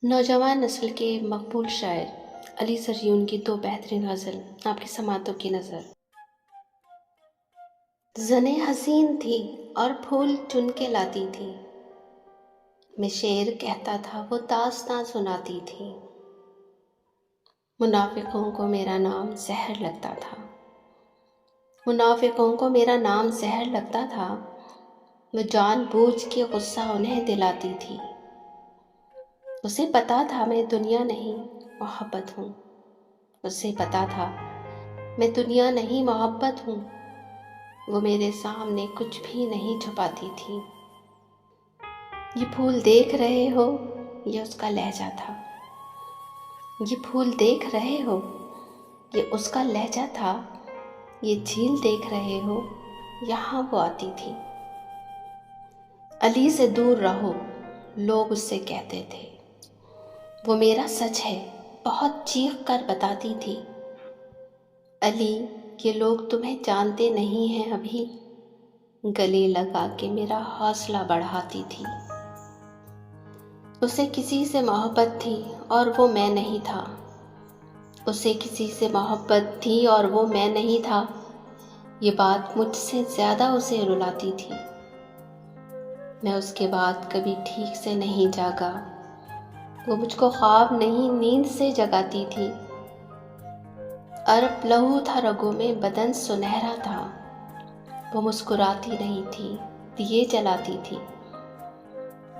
نوجوان نسل کے مقبول شاعر علی زریون کی دو بہترین غزل آپ کی سماعتوں کی نظر۔ زنیں حسین تھی اور پھول چن کے لاتی تھی، میں شعر کہتا تھا وہ داستاں سناتی تھی۔ منافقوں کو میرا نام زہر لگتا تھا، منافقوں کو میرا نام زہر لگتا تھا، وہ جان بوجھ کے غصہ انہیں دلاتی تھی۔ اسے پتا تھا میں دنیا نہیں محبت ہوں، اسے پتا تھا میں دنیا نہیں محبت ہوں، وہ میرے سامنے کچھ بھی نہیں چھپاتی تھی۔ یہ پھول دیکھ رہے ہو، یہ اس کا لہجہ تھا، یہ پھول دیکھ رہے ہو، یہ اس کا لہجہ تھا، یہ جھیل دیکھ رہے ہو، یہاں وہ آتی تھی۔ علی سے دور رہو لوگ اس سے کہتے تھے، وہ میرا سچ ہے بہت چیخ کر بتاتی تھی۔ علی یہ لوگ تمہیں جانتے نہیں ہیں ابھی، گلے لگا کے میرا حوصلہ بڑھاتی تھی۔ اسے کسی سے محبت تھی اور وہ میں نہیں تھا، اسے کسی سے محبت تھی اور وہ میں نہیں تھا، یہ بات مجھ سے زیادہ اسے رلاتی تھی۔ میں اس کے بعد کبھی ٹھیک سے نہیں جاگا، وہ مجھ کو خواب نہیں نیند سے جگاتی تھی۔ عرق لہو تھا رگوں میں، بدن سنہرا تھا، وہ مسکراتی نہیں تھی، دیے جلاتی تھی۔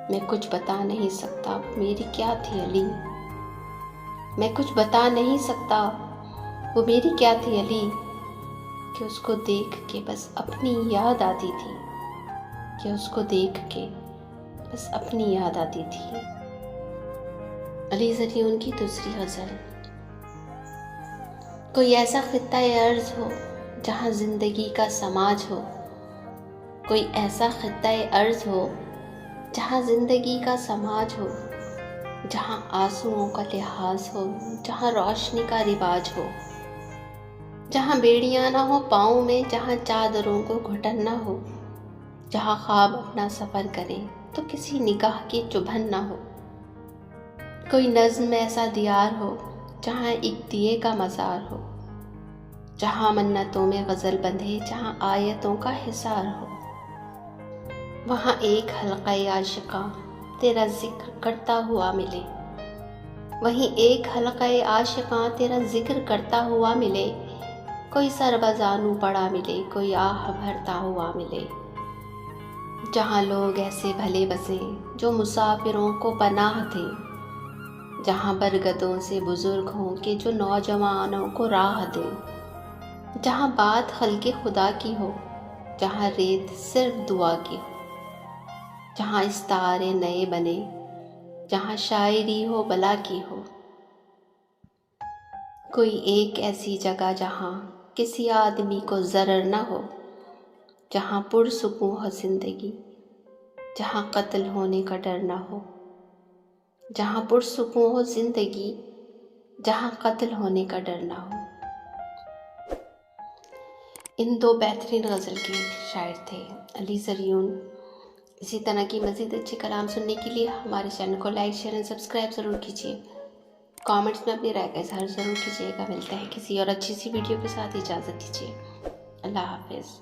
میں کچھ بتا نہیں سکتا میری کیا تھی علی، میں کچھ بتا نہیں سکتا وہ میری کیا تھی علی، کہ اس کو دیکھ کے بس اپنی یاد آتی تھی، کہ اس کو دیکھ کے بس اپنی یاد آتی تھی۔ علی زریون کی دوسری غزل۔ کوئی ایسا خطہ ارض ہو جہاں زندگی کا سماج ہو، کوئی ایسا خطہ ارض ہو جہاں زندگی کا سماج ہو، جہاں آنسوؤں کا لحاظ ہو، جہاں روشنی کا رواج ہو، جہاں بیڑیاں نہ ہو پاؤں میں، جہاں چادروں کو گھٹن نہ ہو، جہاں خواب اپنا سفر کریں تو کسی نگاہ کی چبھن نہ ہو۔ کوئی نظم ایسا دیار ہو جہاں ایک دیے کا مزار ہو، جہاں منتوں میں غزل بندھے، جہاں آیتوں کا حصار ہو، وہاں ایک حلقہ عاشقاں تیرا ذکر کرتا ہوا ملے، وہیں ایک حلقہ عاشقاں تیرا ذکر کرتا ہوا ملے، کوئی سر بزانو پڑا ملے، کوئی آہ بھرتا ہوا ملے۔ جہاں لوگ ایسے بھلے بسیں جو مسافروں کو پناہ دیں، جہاں برگدوں سے بزرگ ہوں کہ جو نوجوانوں کو راہ دیں، جہاں بات خلق خدا کی ہو، جہاں ریت صرف دعا کی ہو، جہاں استعارے نئے بنے، جہاں شاعری ہو بلا کی ہو۔ کوئی ایک ایسی جگہ جہاں کسی آدمی کو ضرر نہ ہو، جہاں پرسکون ہو زندگی، جہاں قتل ہونے کا ڈر نہ ہو، جہاں پرسکون ہو زندگی، جہاں قتل ہونے کا ڈر نہ ہو۔ ان دو بہترین غزل کے شاعر تھے علی زریون۔ اسی طرح کی مزید اچھے کلام سننے کے لیے ہمارے چینل کو لائک، شیئر اور سبسکرائب ضرور کیجیے۔ کامنٹس میں اپنی رائے کا اظہار ضرور کیجیے گا۔ ملتا ہے کسی اور اچھی سی ویڈیو کے ساتھ، اجازت دیجیے۔ اللہ حافظ۔